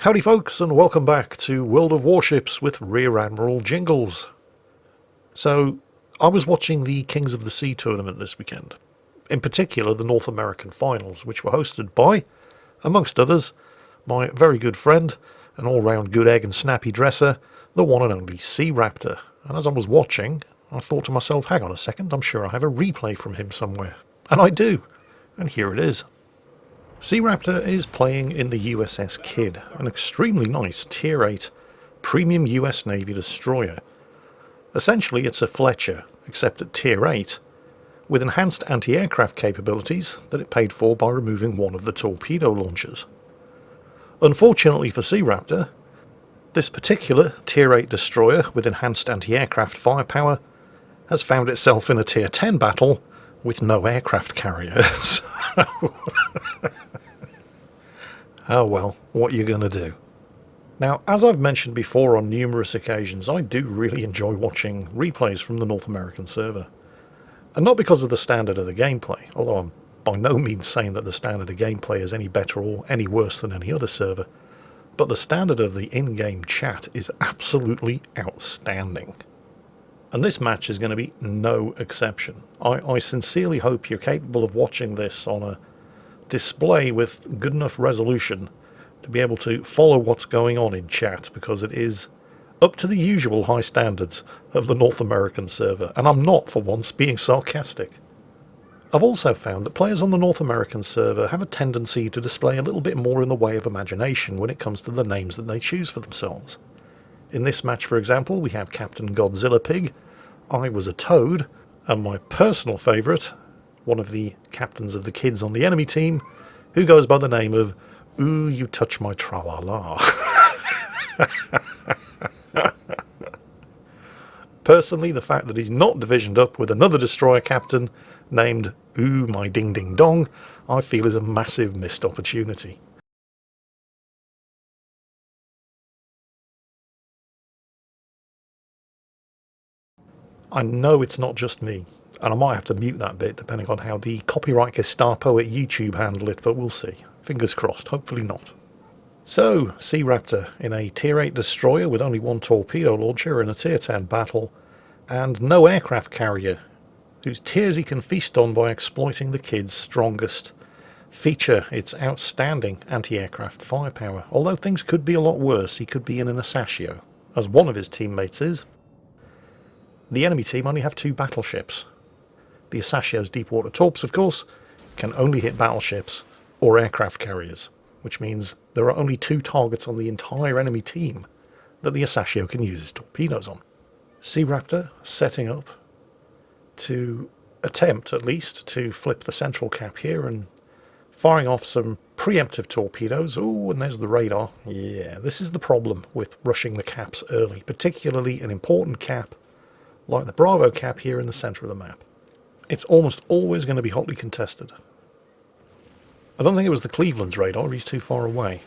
Howdy folks, and welcome back to World of Warships with Rear Admiral Jingles. So, I was watching the Kings of the Sea tournament this weekend. In particular, the North American finals, which were hosted by, amongst others, my very good friend, an all-round good egg and snappy dresser, the one and only Sea Raptor. And as I was watching, I thought to myself, hang on a second, I'm sure I have a replay from him somewhere. And I do. And here it is. Sea Raptor is playing in the USS Kidd, an extremely nice Tier 8 premium US Navy destroyer. Essentially it's a Fletcher, except at Tier 8, with enhanced anti-aircraft capabilities that it paid for by removing one of the torpedo launchers. Unfortunately for Sea Raptor, this particular Tier 8 destroyer with enhanced anti-aircraft firepower has found itself in a Tier 10 battle with no aircraft carriers. Oh well, what you gonna do? Now, as I've mentioned before on numerous occasions, I do really enjoy watching replays from the North American server. And not because of the standard of the gameplay, although I'm by no means saying that the standard of gameplay is any better or any worse than any other server, but the standard of the in-game chat is absolutely outstanding. And this match is going to be no exception. I sincerely hope you're capable of watching this on a display with good enough resolution to be able to follow what's going on in chat, because it is up to the usual high standards of the North American server, and I'm not for once being sarcastic. I've also found that players on the North American server have a tendency to display a little bit more in the way of imagination when it comes to the names that they choose for themselves. In this match, for example, we have Captain Godzilla Pig, I was a Toad, and my personal favourite, one of the captains of the kids on the enemy team, who goes by the name of Ooh, You Touch My Tra-la-la. Personally, the fact that he's not divisioned up with another destroyer captain named Ooh, My Ding Ding Dong, I feel is a massive missed opportunity. I know it's not just me, and I might have to mute that bit depending on how the Copyright Gestapo at YouTube handle it, but we'll see. Fingers crossed, hopefully not. So, Sea Raptor in a Tier 8 destroyer with only one torpedo launcher in a Tier 10 battle, and no aircraft carrier, whose tears he can feast on by exploiting the Kidd's strongest feature, its outstanding anti-aircraft firepower. Although things could be a lot worse, he could be in an Asashio, as one of his teammates is. The enemy team only have 2 battleships. The Asashio's deepwater torps, of course, can only hit battleships or aircraft carriers, which means there are only 2 targets on the entire enemy team that the Asashio can use his torpedoes on. Sea Raptor setting up to attempt, at least, to flip the central cap here and firing off some preemptive torpedoes. Ooh, and there's the radar. Yeah, this is the problem with rushing the caps early, particularly an important cap like the Bravo cap here in the centre of the map. It's almost always going to be hotly contested. I don't think it was the Cleveland's radar, he's too far away.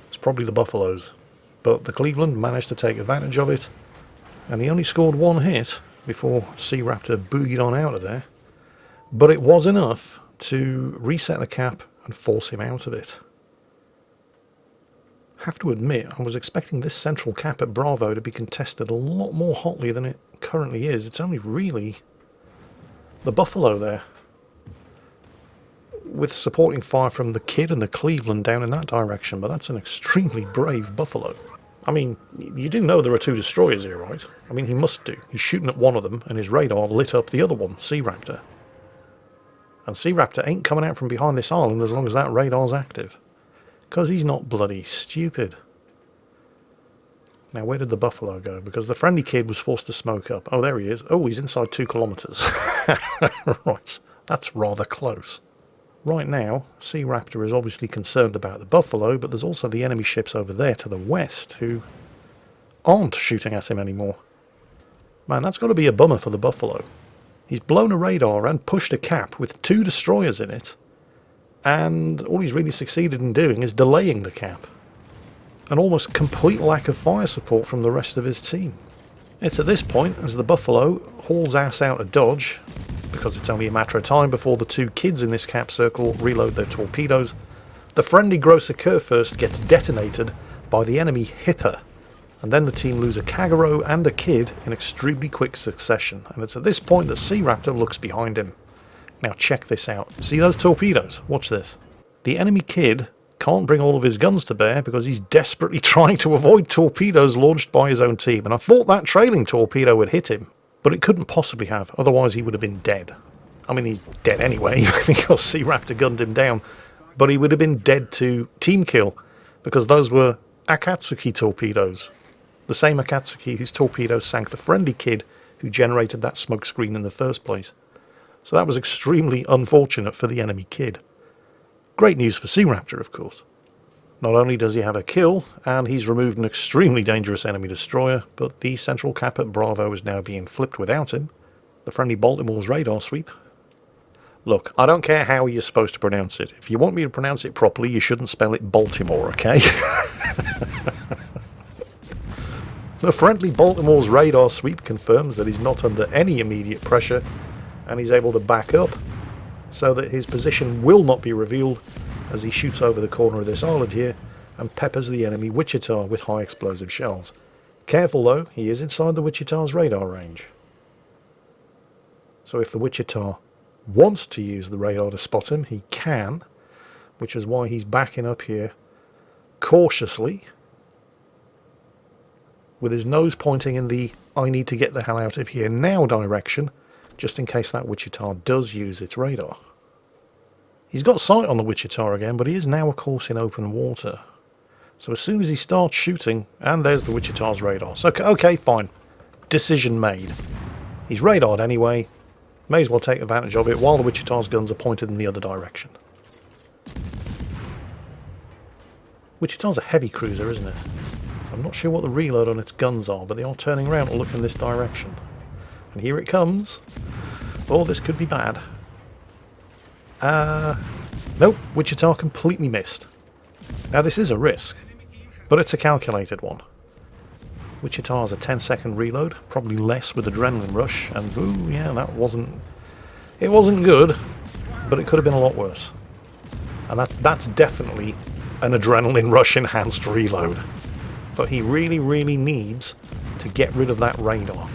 It's probably the Buffalo's. But the Cleveland managed to take advantage of it, and he only scored 1 hit before Sea Raptor boogied on out of there. But it was enough to reset the cap and force him out of it. Have to admit, I was expecting this central cap at Bravo to be contested a lot more hotly than it currently is. It's only really the Buffalo there, with supporting fire from the Kidd and the Cleveland down in that direction, but that's an extremely brave Buffalo. I mean, you do know there are 2 destroyers here, right? I mean, he must do. He's shooting at one of them, and his radar lit up the other one, Sea Raptor. And Sea Raptor ain't coming out from behind this island as long as that radar's active, because he's not bloody stupid. Now, where did the Buffalo go? Because the friendly Kidd was forced to smoke up. Oh, there he is. Oh, he's inside 2 kilometres. Right, that's rather close. Right now, Sea Raptor is obviously concerned about the Buffalo, but there's also the enemy ships over there to the west who aren't shooting at him anymore. Man, that's got to be a bummer for the Buffalo. He's blown a radar and pushed a cap with 2 destroyers in it, and all he's really succeeded in doing is delaying the cap. An almost complete lack of fire support from the rest of his team. It's at this point, as the Buffalo hauls ass out of dodge, because it's only a matter of time before the 2 kids in this cap circle reload their torpedoes, the friendly Grosser Kerr first gets detonated by the enemy Hipper, and then the team lose a Kagero and a Kid in extremely quick succession, and it's at this point that Sea Raptor looks behind him. Now check this out. See those torpedoes? Watch this. The enemy Kid can't bring all of his guns to bear because he's desperately trying to avoid torpedoes launched by his own team, and I thought that trailing torpedo would hit him, but it couldn't possibly have, otherwise he would have been dead. I mean, he's dead anyway because Sea Raptor gunned him down, but he would have been dead to team kill because those were Akatsuki torpedoes. The same Akatsuki whose torpedoes sank the friendly Kid who generated that smoke screen in the first place. So that was extremely unfortunate for the enemy Kid. Great news for Sea Raptor, of course. Not only does he have a kill, and he's removed an extremely dangerous enemy destroyer, but the central cap at Bravo is now being flipped without him. The friendly Baltimore's radar sweep. Look, I don't care how you're supposed to pronounce it. If you want me to pronounce it properly, you shouldn't spell it Baltimore, okay? The friendly Baltimore's radar sweep confirms that he's not under any immediate pressure, and he's able to back up so that his position will not be revealed as he shoots over the corner of this island here and peppers the enemy Wichita with high explosive shells. Careful though, he is inside the Wichita's radar range. So if the Wichita wants to use the radar to spot him, he can, which is why he's backing up here cautiously, with his nose pointing in the I need to get the hell out of here now direction, just in case that Wichita does use its radar. He's got sight on the Wichita again, but he is now of course in open water. So as soon as he starts shooting, and there's the Wichita's radar. So okay, fine. Decision made. He's radared anyway. May as well take advantage of it while the Wichita's guns are pointed in the other direction. Wichita's a heavy cruiser, isn't it? So I'm not sure what the reload on its guns are, but they are turning around to look in this direction. And here it comes. Oh, this could be bad. Nope, Wichita completely missed. Now this is a risk, but it's a calculated one. Wichita has a 10-second reload, probably less with adrenaline rush, and ooh, yeah, that wasn't good, but it could have been a lot worse. And that's definitely an adrenaline rush enhanced reload. But he really, really needs to get rid of that radar.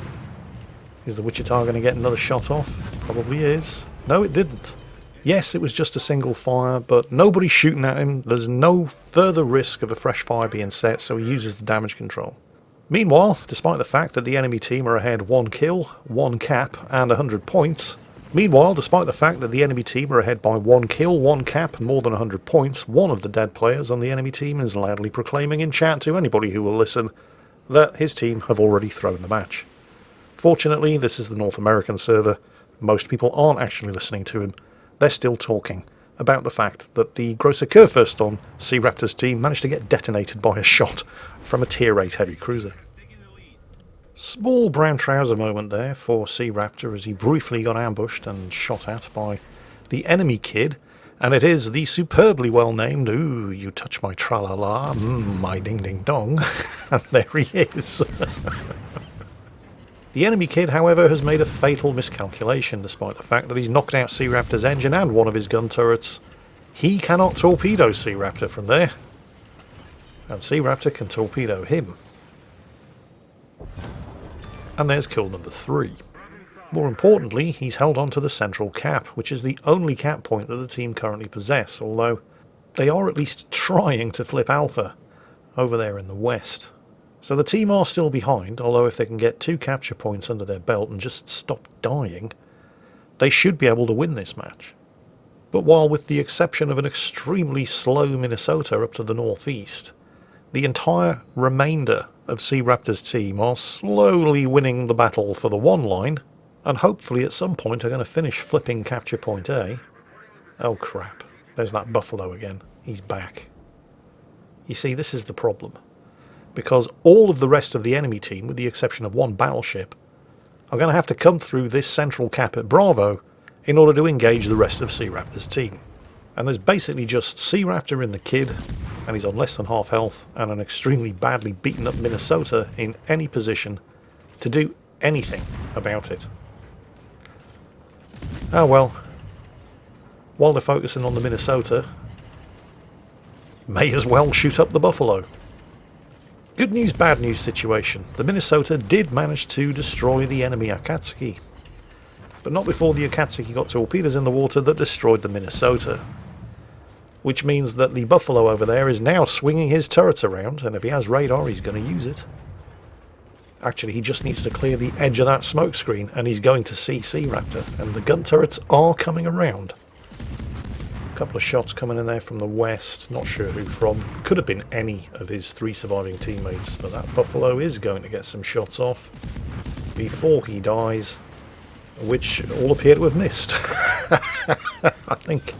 Is the Wichita going to get another shot off? Probably is. No, it didn't. Yes, it was just a single fire, but nobody's shooting at him. There's no further risk of a fresh fire being set, so he uses the damage control. Meanwhile, despite the fact that the enemy team are ahead 1 kill, 1 cap, and 100 points, by 1 kill, 1 cap, and more than 100 points, one of the dead players on the enemy team is loudly proclaiming in chat to anybody who will listen that his team have already thrown the match. Fortunately, this is the North American server. Most people aren't actually listening to him. They're still talking about the fact that the Grosser Kurfürst Sea Raptor's team managed to get detonated by a shot from a Tier 8 heavy cruiser. Small brown trouser moment there for Sea Raptor as he briefly got ambushed and shot at by the enemy Kid, and it is the superbly well named "Ooh, you touch my tra-la-la, my ding-ding-dong," and there he is. The enemy Kid, however, has made a fatal miscalculation despite the fact that he's knocked out Sea Raptor's engine and one of his gun turrets. He cannot torpedo Sea Raptor from there, and Sea Raptor can torpedo him. And there's kill number 3. More importantly, he's held on to the central cap, which is the only cap point that the team currently possess, although they are at least trying to flip Alpha over there in the west. So the team are still behind, although if they can get 2 capture points under their belt and just stop dying, they should be able to win this match. But while with the exception of an extremely slow Minnesota up to the northeast, the entire remainder of Sea Raptor's team are slowly winning the battle for the 1 line, and hopefully at some point are going to finish flipping capture point A. Oh crap, there's that Buffalo again. He's back. You see, this is the problem. Because all of the rest of the enemy team, with the exception of 1 battleship, are going to have to come through this central cap at Bravo in order to engage the rest of Sea Raptor's team. And there's basically just Sea Raptor in the Kid, and he's on less than half health, and an extremely badly beaten up Minnesota in any position to do anything about it. Oh well, while they're focusing on the Minnesota, may as well shoot up the Buffalo. Good news, bad news situation. The Minnesota did manage to destroy the enemy Akatsuki, but not before the Akatsuki got torpedoes in the water that destroyed the Minnesota. Which means that the Buffalo over there is now swinging his turrets around, and if he has radar, he's going to use it. Actually, he just needs to clear the edge of that smoke screen, and he's going to see Sea Raptor, and the gun turrets are coming around. A couple of shots coming in there from the west, not sure who from. Could have been any of his 3 surviving teammates, but that Buffalo is going to get some shots off before he dies, which all appear to have missed. I think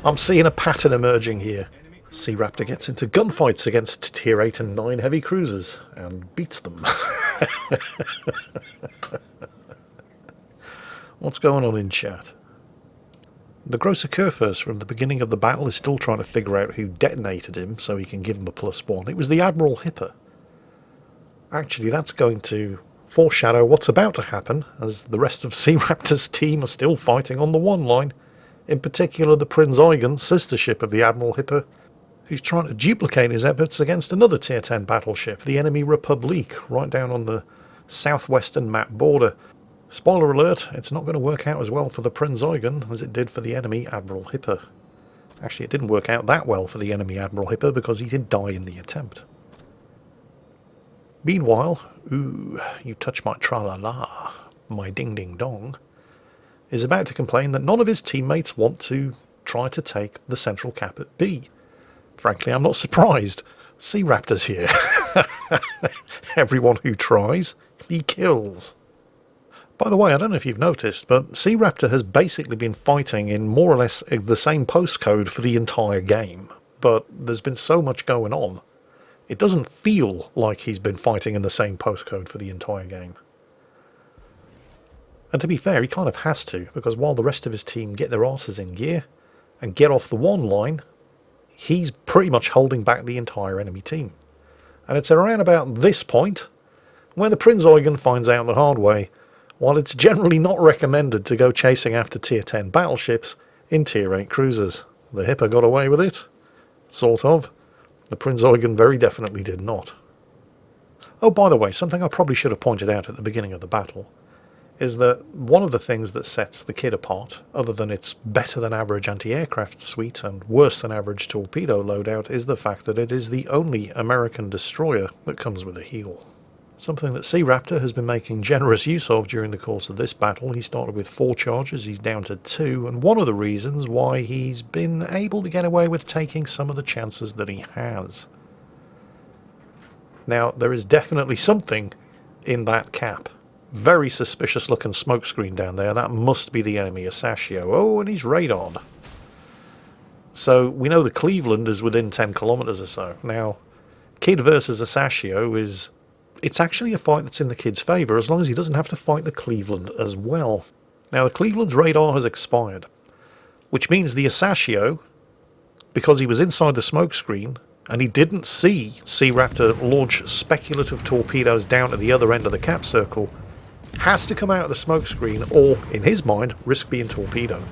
I'm seeing a pattern emerging here. Sea Raptor gets into gunfights against Tier 8 and 9 heavy cruisers and beats them. What's going on in chat? The Grosser Kurfürst from the beginning of the battle is still trying to figure out who detonated him so he can give him a +1. It was the Admiral Hipper. Actually, that's going to foreshadow what's about to happen, as the rest of Sea Raptor's team are still fighting on the 1 line. In particular, the Prinz Eugen, sister ship of the Admiral Hipper, who's trying to duplicate his efforts against another Tier 10 battleship, the enemy Republique, right down on the southwestern map border. Spoiler alert, it's not going to work out as well for the Prinz Eugen as it did for the enemy Admiral Hipper. Actually, it didn't work out that well for the enemy Admiral Hipper because he did die in the attempt. Meanwhile, ooh, you touch my tra-la-la, my ding-ding-dong, is about to complain that none of his teammates want to try to take the central cap at B. Frankly, I'm not surprised. Sea Raptor's here. Everyone who tries, he kills. By the way, I don't know if you've noticed, but Sea Raptor has basically been fighting in more or less the same postcode for the entire game. But there's been so much going on, it doesn't feel like he's been fighting in the same postcode for the entire game. And to be fair, he kind of has to, because while the rest of his team get their asses in gear and get off the 1 line, he's pretty much holding back the entire enemy team. And it's around about this point where the Prinz Eugen finds out the hard way, while it's generally not recommended to go chasing after Tier 10 battleships in Tier 8 cruisers. The Hipper got away with it. Sort of. The Prinz Eugen very definitely did not. Oh, by the way, something I probably should have pointed out at the beginning of the battle is that one of the things that sets the kit apart, other than its better than average anti-aircraft suite and worse than average torpedo loadout, is the fact that it is the only American destroyer that comes with a heel. Something that Sea Raptor has been making generous use of during the course of this battle. He started with 4 charges, he's down to 2, and one of the reasons why he's been able to get away with taking some of the chances that he has. Now, there is definitely something in that cap. Very suspicious looking smokescreen down there. That must be the enemy Asashio. Oh, and he's radared. So we know the Cleveland is within 10 kilometers or so. Now, Kid versus Asashio is... it's actually a fight that's in the Kid's favour, as long as he doesn't have to fight the Cleveland as well. Now, the Cleveland's radar has expired, which means the Asashio, because he was inside the smokescreen, and he didn't see Sea Raptor launch speculative torpedoes down at the other end of the cap circle, has to come out of the smokescreen or, in his mind, risk being torpedoed.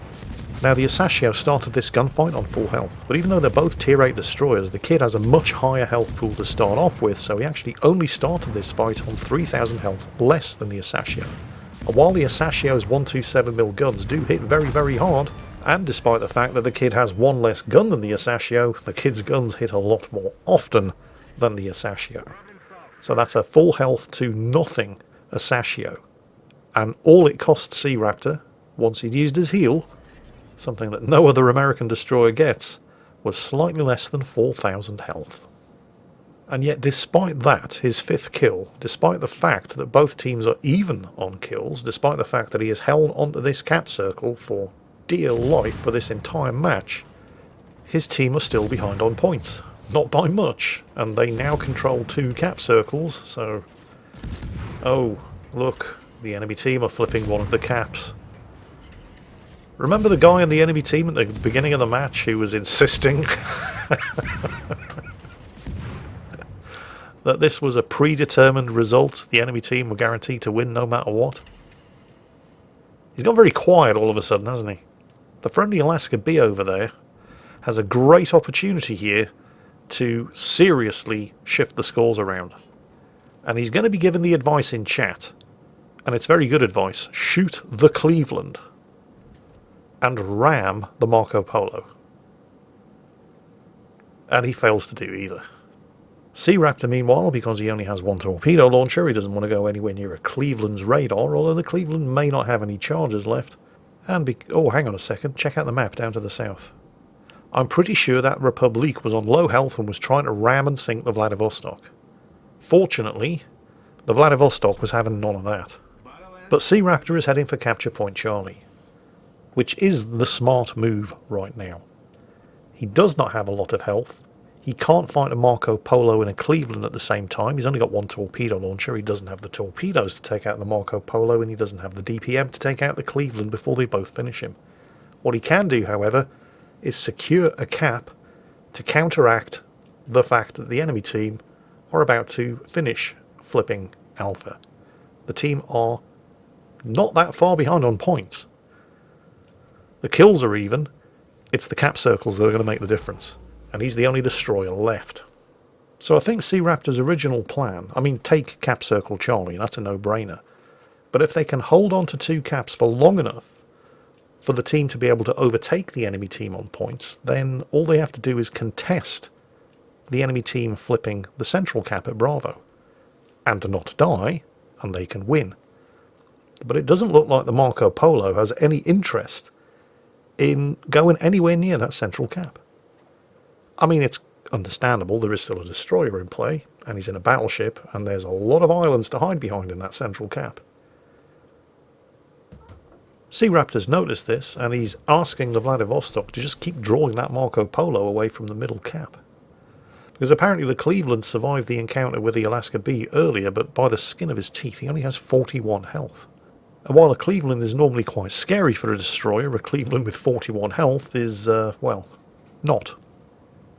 Now, the Asashio started this gunfight on full health, but even though they're both Tier 8 destroyers, the Kid has a much higher health pool to start off with, so he actually only started this fight on 3,000 health less than the Asashio. And while the Asashio's 127mm guns do hit very, very hard, and despite the fact that the Kid has 1 less gun than the Asashio, the Kid's guns hit a lot more often than the Asashio. So that's a full health to nothing Asashio. And all it cost Sea Raptor, once he'd used his heal, something that no other American destroyer gets, was slightly less than 4,000 health. And yet despite that, his 5th kill, despite the fact that both teams are even on kills, despite the fact that he has held onto this cap circle for dear life for this entire match, his team are still behind on points. Not by much, and they now control 2 cap circles, so... oh, look, the enemy team are flipping one of the caps. Remember the guy on the enemy team at the beginning of the match who was insisting that this was a predetermined result, the enemy team were guaranteed to win no matter what? He's gone very quiet all of a sudden, hasn't he? The friendly Alaska B over there has a great opportunity here to seriously shift the scores around. And he's going to be given the advice in chat. And it's very good advice. Shoot the Cleveland. And ram the Marco Polo. And he fails to do either. Sea Raptor, meanwhile, because he only has one torpedo launcher, he doesn't want to go anywhere near a Cleveland's radar, although the Cleveland may not have any charges left. And oh, hang on a second, check out the map down to the south. I'm pretty sure that Republique was on low health and was trying to ram and sink the Vladivostok. Fortunately, the Vladivostok was having none of that. But Sea Raptor is heading for Capture Point Charlie, which is the smart move right now. He does not have a lot of health. He can't fight a Marco Polo and a Cleveland at the same time. He's only got one torpedo launcher. He doesn't have the torpedoes to take out the Marco Polo, and he doesn't have the DPM to take out the Cleveland before they both finish him. What he can do, however, is secure a cap to counteract the fact that the enemy team are about to finish flipping Alpha. The team are not that far behind on points. The kills are even. It's the cap circles that are going to make the difference. And he's the only destroyer left. So I think Sea Raptor's original plan, I mean, take Cap Circle Charlie, that's a no-brainer. But if they can hold on to 2 caps for long enough for the team to be able to overtake the enemy team on points, then all they have to do is contest the enemy team flipping the central cap at Bravo. And not die, and they can win. But it doesn't look like the Marco Polo has any interest in going anywhere near that central cap. I mean, it's understandable, there is still a destroyer in play, and he's in a battleship, and there's a lot of islands to hide behind in that central cap. Sea Raptor's noticed this, and he's asking the Vladivostok to just keep drawing that Marco Polo away from the middle cap. Because apparently the Cleveland survived the encounter with the Alaska B earlier, but by the skin of his teeth he only has 41 health. And while a Cleveland is normally quite scary for a destroyer, a Cleveland with 41 health is, well, not.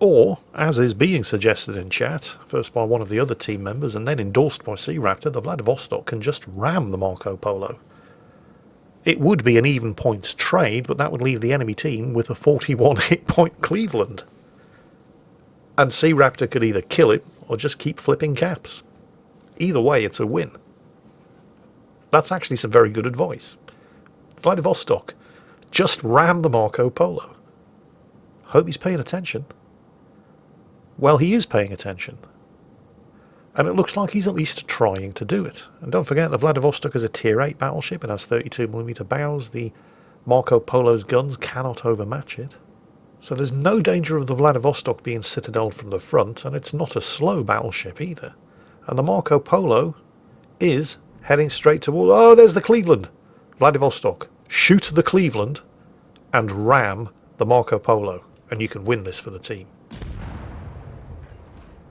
Or, as is being suggested in chat, first by one of the other team members and then endorsed by Sea Raptor, the Vladivostok can just ram the Marco Polo. It would be an even points trade, but that would leave the enemy team with a 41 hit point Cleveland. And Sea Raptor could either kill it or just keep flipping caps. Either way, it's a win. That's actually some very good advice. Vladivostok, just ram the Marco Polo. Hope he's paying attention. Well, he is paying attention. And it looks like he's at least trying to do it. And don't forget, the Vladivostok is a Tier 8 battleship. It has 32mm bows. The Marco Polo's guns cannot overmatch it. So there's no danger of the Vladivostok being citadeled from the front, and it's not a slow battleship either. And the Marco Polo is heading straight toward... Oh, there's the Cleveland! Vladivostok, shoot the Cleveland and ram the Marco Polo, and you can win this for the team.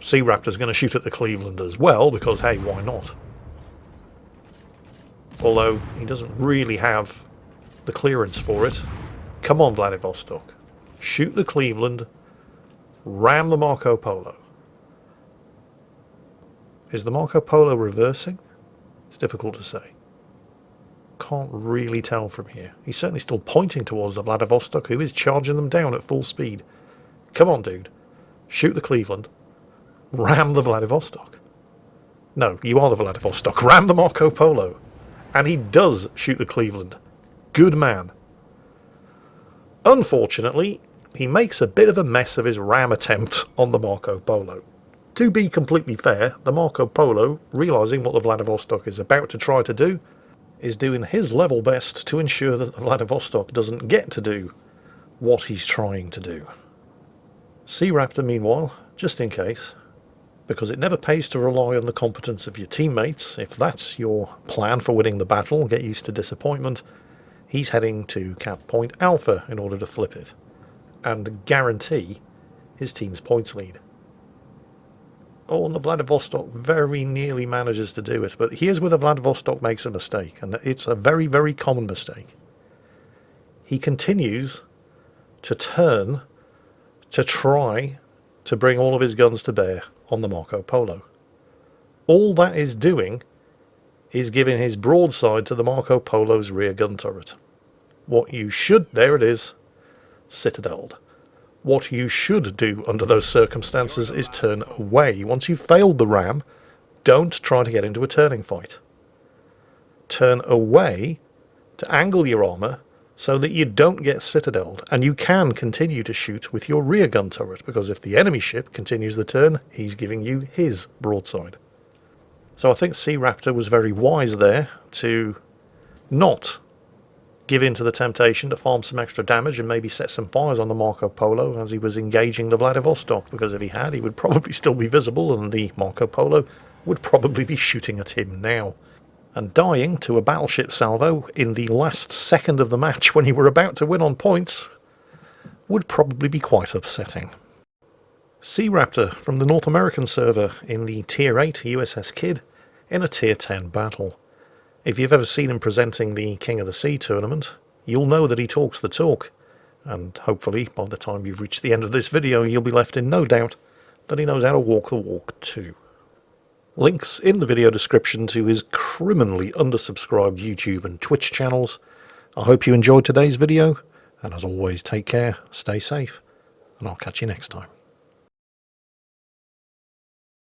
Sea Raptor's going to shoot at the Cleveland as well, because, hey, why not? Although, he doesn't really have the clearance for it. Come on, Vladivostok. Shoot the Cleveland, ram the Marco Polo. Is the Marco Polo reversing? It's difficult to say. Can't really tell from here. He's certainly still pointing towards the Vladivostok, who is charging them down at full speed. Come on, dude. Shoot the Cleveland. Ram the Vladivostok. No, you are the Vladivostok. Ram the Marco Polo. And he does shoot the Cleveland. Good man. Unfortunately, he makes a bit of a mess of his ram attempt on the Marco Polo. To be completely fair, the Marco Polo, realising what the Vladivostok is about to try to do, is doing his level best to ensure that the Vladivostok doesn't get to do what he's trying to do. Sea Raptor, meanwhile, just in case, because it never pays to rely on the competence of your teammates. If that's your plan for winning the battle, get used to disappointment. He's heading to Cap Point Alpha in order to flip it and guarantee his team's points lead. Oh, and the Vladivostok very nearly manages to do it, but here's where the Vladivostok makes a mistake, and it's a very, very common mistake. He continues to turn to try to bring all of his guns to bear on the Marco Polo. All that is doing is giving his broadside to the Marco Polo's rear gun turret. What you should, there it is, citadeled. What you should do under those circumstances is turn away. Once you've failed the ram, don't try to get into a turning fight. Turn away to angle your armour so that you don't get citadeled, and you can continue to shoot with your rear gun turret, because if the enemy ship continues the turn, he's giving you his broadside. So I think Sea Raptor was very wise there to not give in to the temptation to farm some extra damage and maybe set some fires on the Marco Polo as he was engaging the Vladivostok, because if he had, he would probably still be visible and the Marco Polo would probably be shooting at him now. And dying to a battleship salvo in the last second of the match when you were about to win on points would probably be quite upsetting. Sea Raptor from the North American server in the Tier 8 USS Kidd in a Tier 10 battle. If you've ever seen him presenting the King of the Sea tournament, you'll know that he talks the talk, and hopefully by the time you've reached the end of this video you'll be left in no doubt that he knows how to walk the walk too. Links in the video description to his criminally undersubscribed YouTube and Twitch channels. I hope you enjoyed today's video, and as always, take care, stay safe, and I'll catch you next time.